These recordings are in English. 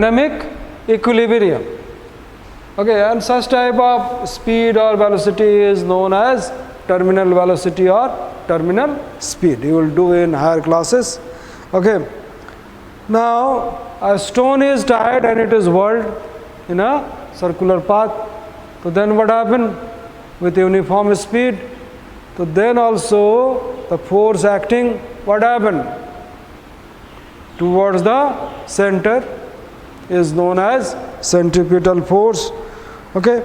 dynamic equilibrium. Okay, and such type of speed or velocity is known as terminal velocity or terminal speed. You will do in higher classes. Okay, now a stone is tied and it is whirled in a circular path. So then what happened with uniform speed? So then also the force acting, what happened towards the center is known as centripetal force. Okay,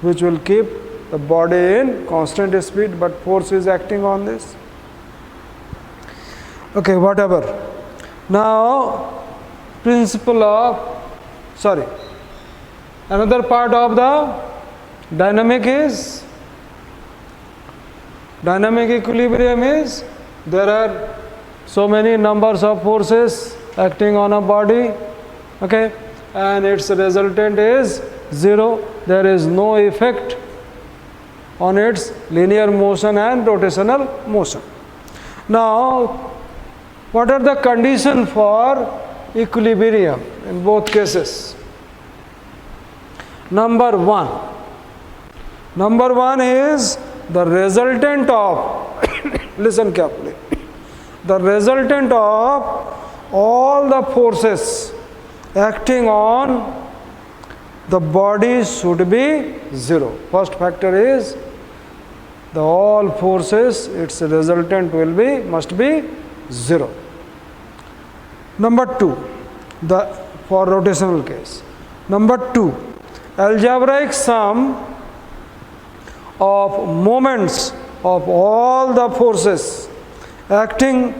which will keep the body in constant speed, but force is acting on this. Okay, whatever. Now principle of another part of the dynamic equilibrium is there are so many numbers of forces acting on a body, okay, and its resultant is zero. There is no effect on its linear motion and rotational motion. Now, what are the conditions for equilibrium in both cases? Number one is the resultant of listen carefully, the resultant of all the forces acting on the body should be zero. First factor is the all forces, its resultant must be zero. Number two, for rotational case. Number two, algebraic sum of moments of all the forces acting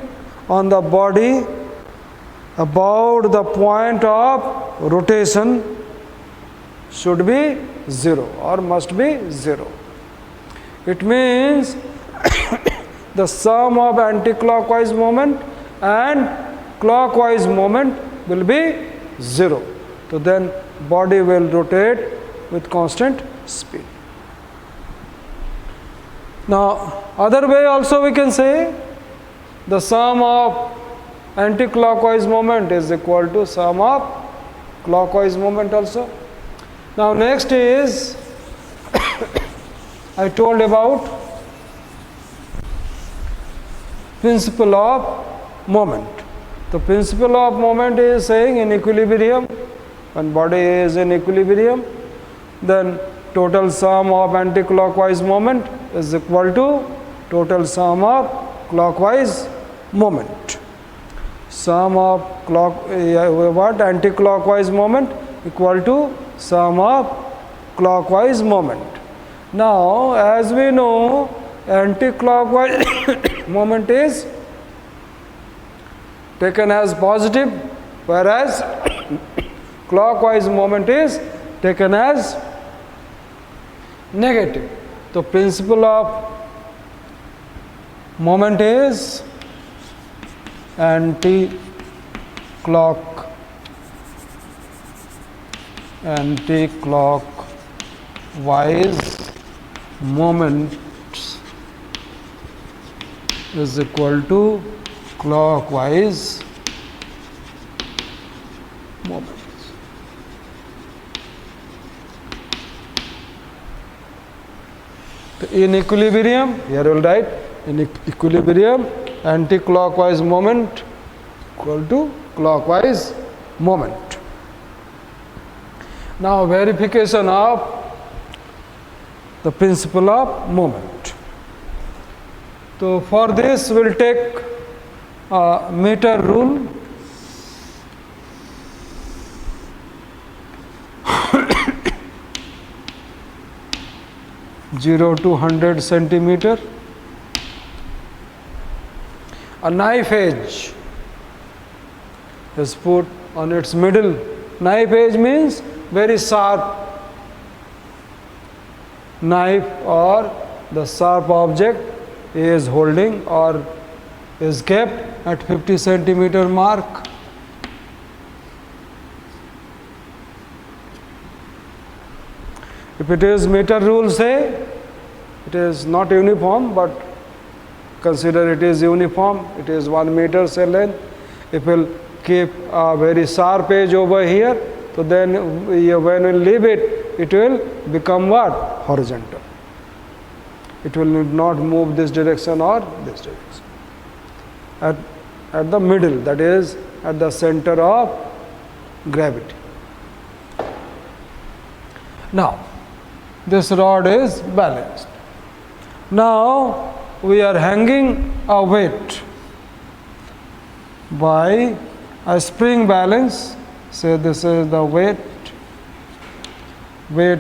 on the body about the point of rotation should be zero or must be zero. It means the sum of anti-clockwise moment and clockwise moment will be zero. So then body will rotate with constant speed. Now other way also we can say the sum of anti-clockwise moment is equal to sum of clockwise moment also. Now next is I told about principle of moment. The principle of moment is saying in equilibrium, when body is in equilibrium, then total sum of anti-clockwise moment is equal to total sum of clockwise moment. Sum of anti-clockwise moment equal to sum of clockwise moment. Now as we know, anti-clockwise moment is taken as positive, whereas clockwise moment is taken as negative. The principle of moment is anti-clockwise moment is equal to clockwise moment. In equilibrium, here we will write in equilibrium anti-clockwise moment equal to clockwise moment. Now verification of the principle of moment. So for this we will take a meter rule. Zero to 100 centimeter. A knife edge is put on its middle. Knife edge means very sharp knife or the sharp object is holding or is kept at 50 centimeter mark. If it is meter rule, say it is not uniform, but consider it is uniform, it is 1 meter say length. If we will keep a very sharp edge over here, so then when we leave it, it will become what? Horizontal. It will not move this direction or this direction. At the middle, that is at the center of gravity. Now, this rod is balanced. Now, we are hanging a weight by a spring balance. Say this is the weight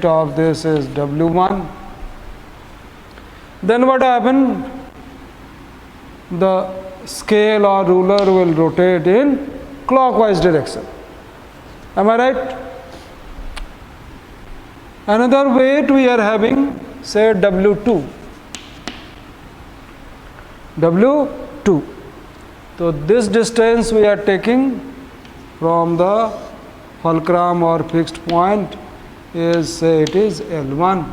of this is W1. Then what happened? The scale or ruler will rotate in clockwise direction. Am I right? Another weight we are having, say W2. W2. So this distance we are taking from the fulcrum or fixed point is, say it is L1.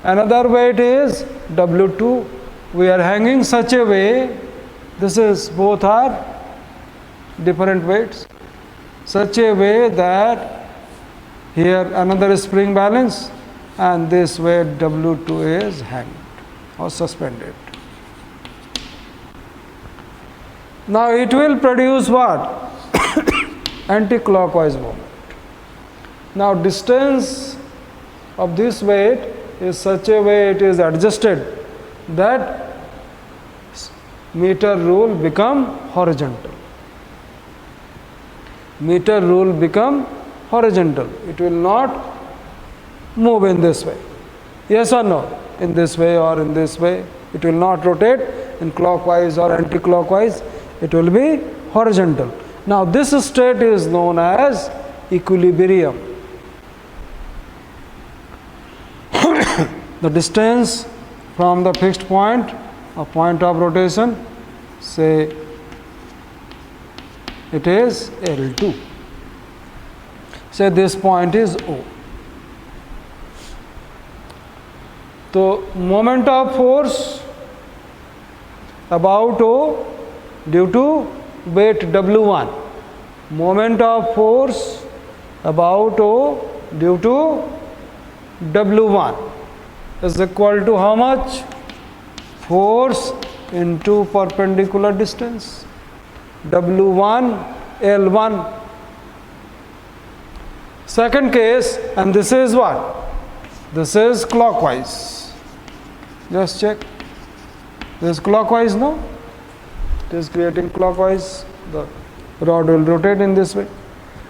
Another weight is W2. We are hanging such a way, this is both are different weights, such a way that here another spring balance and this weight W2 is hanged or suspended. Now it will produce what? Anti-clockwise moment. Now distance of this weight is such a way it is adjusted that meter rule become horizontal. Meter rule become horizontal. It will not move in this way. Yes or no? In this way or in this way. It will not rotate in clockwise or anti-clockwise. It will be horizontal. Now this state is known as equilibrium. The distance from the fixed point, a point of rotation, say it is L2. Say this point is O. So moment of force about O due to weight W1. Moment of force about O due to W1 is equal to how much? Force into perpendicular distance. W1 L1. Second case, and this is what? This is clockwise. Just check. This is clockwise, no? It is creating clockwise. The rod will rotate in this way.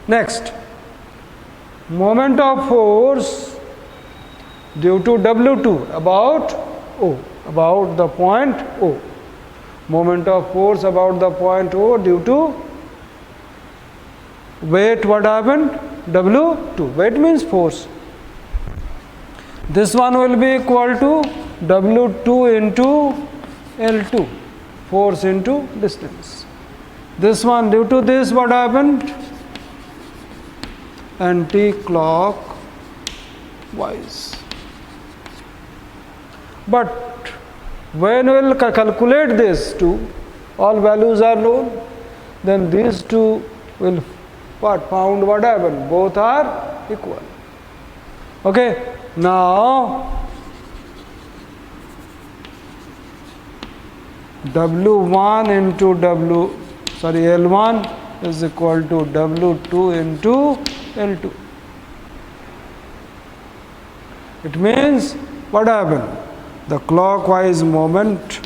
Next, moment of force due to W2 about O, about the point O. Moment of force about the point O due to weight, what happened? W2. Weight means force. This one will be equal to W2 into L2. Force into distance. This one, due to this, what happened? Anti-clockwise. But when we will calculate this two, all values are known, then these two will found what happened? Both are equal. Okay, now W1 into L1 is equal to W2 into L2. It means what happened? The clockwise moment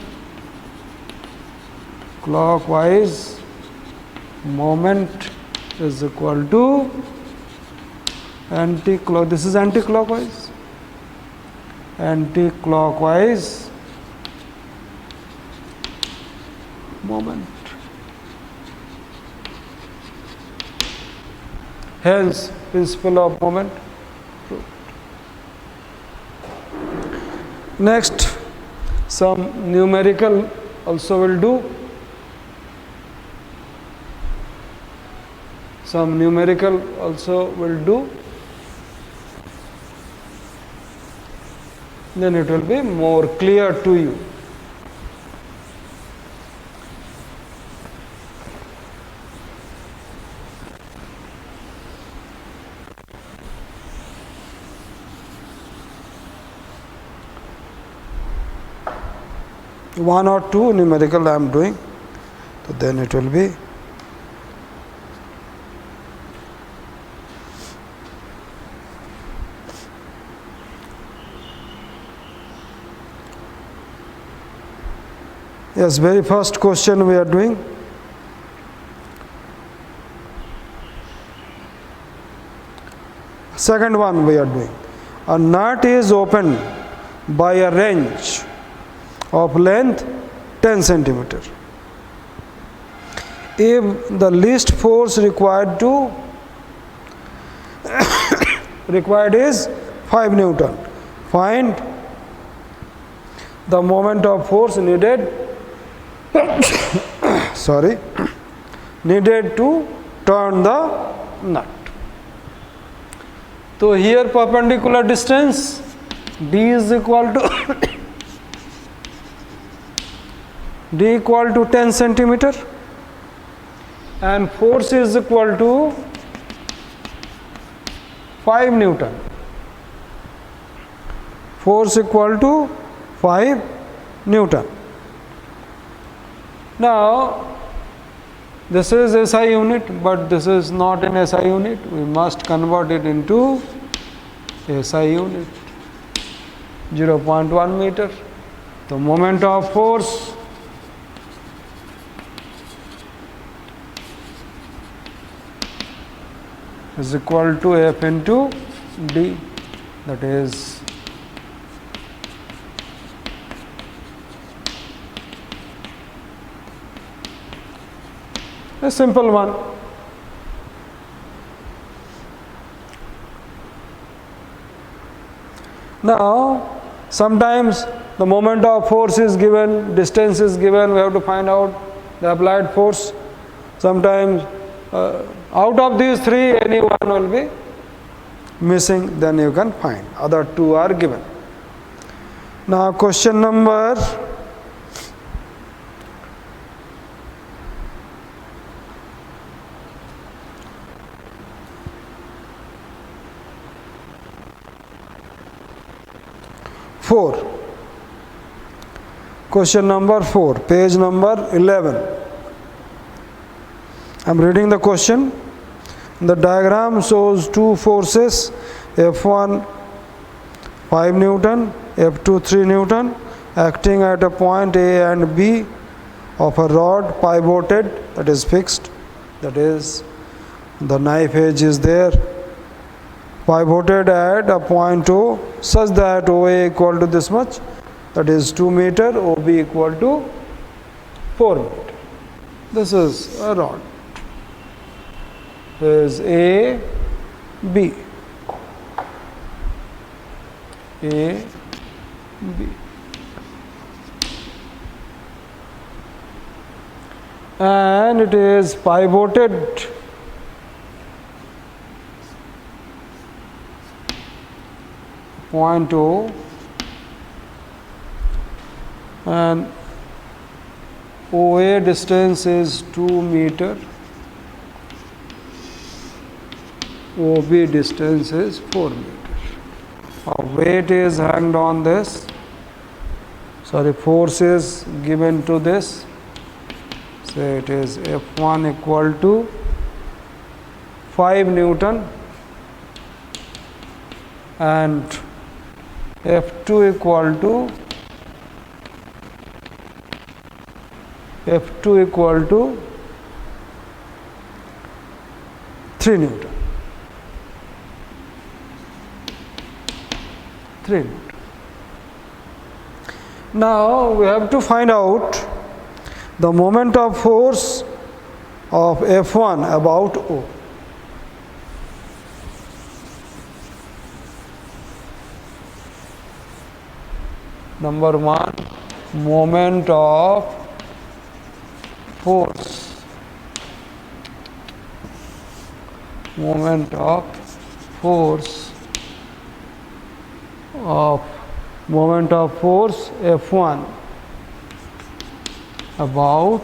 is equal to this is anti-clockwise moment. Hence, principle of moment proved. Next, some numerical also will do. Some numerical also will do. Then it will be more clear to you. 1 or 2 numerical I am doing, so then it will be yes, very first question we are doing. Second one we are doing. A nut is opened by a wrench of length 10 centimeter. If the least force required is 5 Newton, find the moment of force needed needed to turn the nut. So here perpendicular distance d is equal to d equal to 10 centimeter and force is equal to 5 Newton. Force equal to 5 Newton. Now this is SI unit, but this is not an SI unit. We must convert it into SI unit. 0.1 meter. The moment of force is equal to F into D, that is a simple one. Now sometimes the moment of force is given, distance is given, we have to find out the applied force. Sometimes out of these three any one will be missing, then you can find. Other two are given. Now question number 4. Question number 4, page number 11. I am reading the question. The diagram shows two forces, F1 5 Newton, F2 3 Newton, acting at a point A and B of a rod pivoted, that is fixed, that is the knife edge is there, pivoted at a point O such that OA equal to this much, that is 2 meter, OB equal to 4 meter. This is a rod. This is A, B. A, B. And it is pivoted point O, and OA distance is 2 meter, OB distance is 4 meter. Weight is hanged on this, force is given to this, so it is F1 equal to 5 Newton and F2 equal to 3 Newton. 3 Newton. Now we have to find out the moment of force of F1 about O. Number 1, moment of force. Moment of force F1 about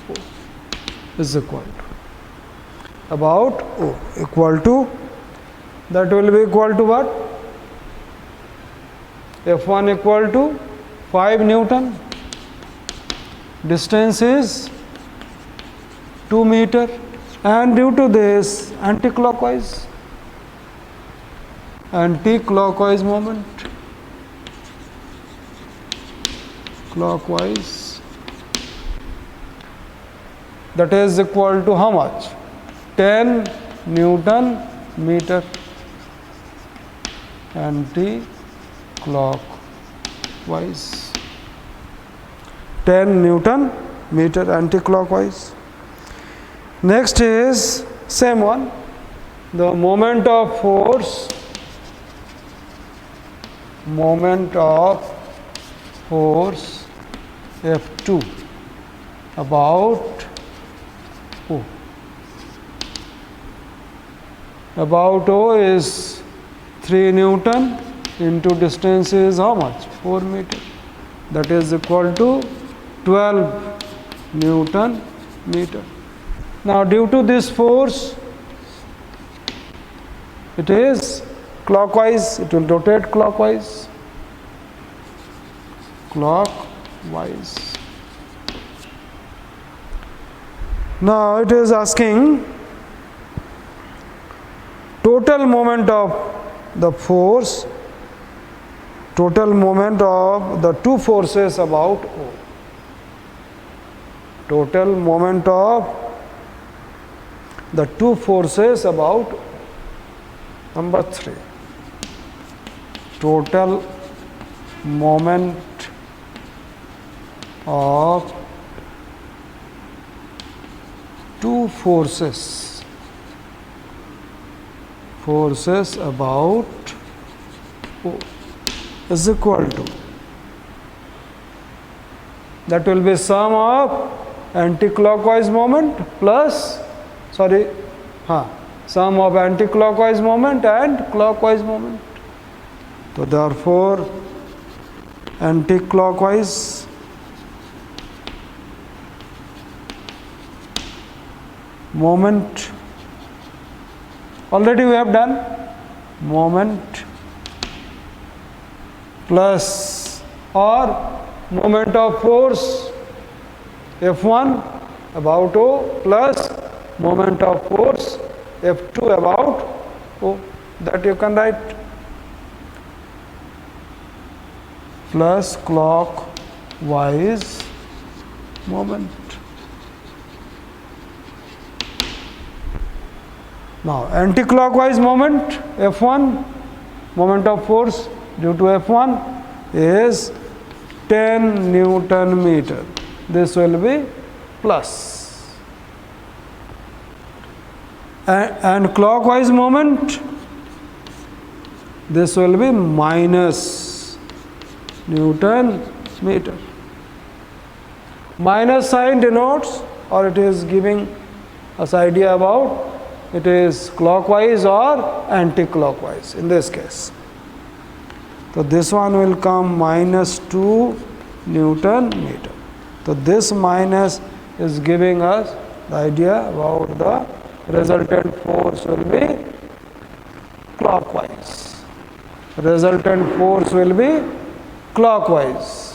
O is equal to about O equal to, that will be equal to what? F1 equal to 5 Newton. Distance is 2 meter, and due to this anti-clockwise moment, clockwise, that is equal to how much? 10 Newton meter anti-clockwise. 10 Newton meter anti-clockwise. Next is same one, the moment of force F2 about O is 3 Newton into distance is how much? 4 meter. That is equal to 12 Newton meter. Now due to this force, it is clockwise, it will rotate clockwise. Now it is asking total moment of the force, total moment of the two forces about O. Total moment of the two forces about O. Number 3. Total moment of two forces about O is equal to, that will be sum of anti-clockwise moment plus sum of anti-clockwise moment and clockwise moment. So therefore anti-clockwise moment, already we have done, moment plus or moment of force F1 about O plus moment of force F2 about O, that you can write, plus clockwise moment. Now anti-clockwise moment F1, moment of force due to F1 is 10 Newton meter. This will be plus. And clockwise moment, this will be minus Newton meter. Minus sign denotes, or it is giving us idea about it is clockwise or anti-clockwise in this case. So this one will come minus 2 Newton meter. So this minus is giving us the idea about the resultant force will be clockwise. Resultant force will be clockwise.